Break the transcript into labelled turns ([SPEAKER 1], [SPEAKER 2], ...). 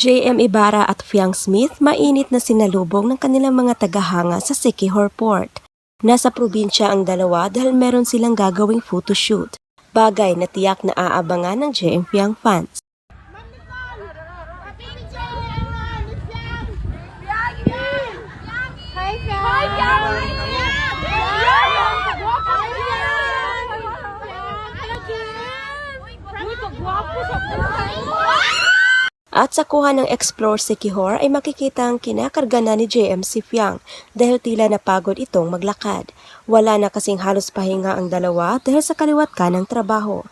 [SPEAKER 1] J.M. Ibarra at Fiang Smith mainit na sinalubong ng kanilang mga tagahanga sa Siquijor Port. Nasa probinsya ang dalawa dahil meron silang gagawing photoshoot, bagay na tiyak na aabangan ng J.M. Fiang fans. At sa kuha ng Explore Siquijor ay makikita ang kinakarga na ni J.M. si Fiang dahil tila napagod itong maglakad. Wala na kasing halos pahinga ang dalawa dahil sa kaliwat ka ng trabaho.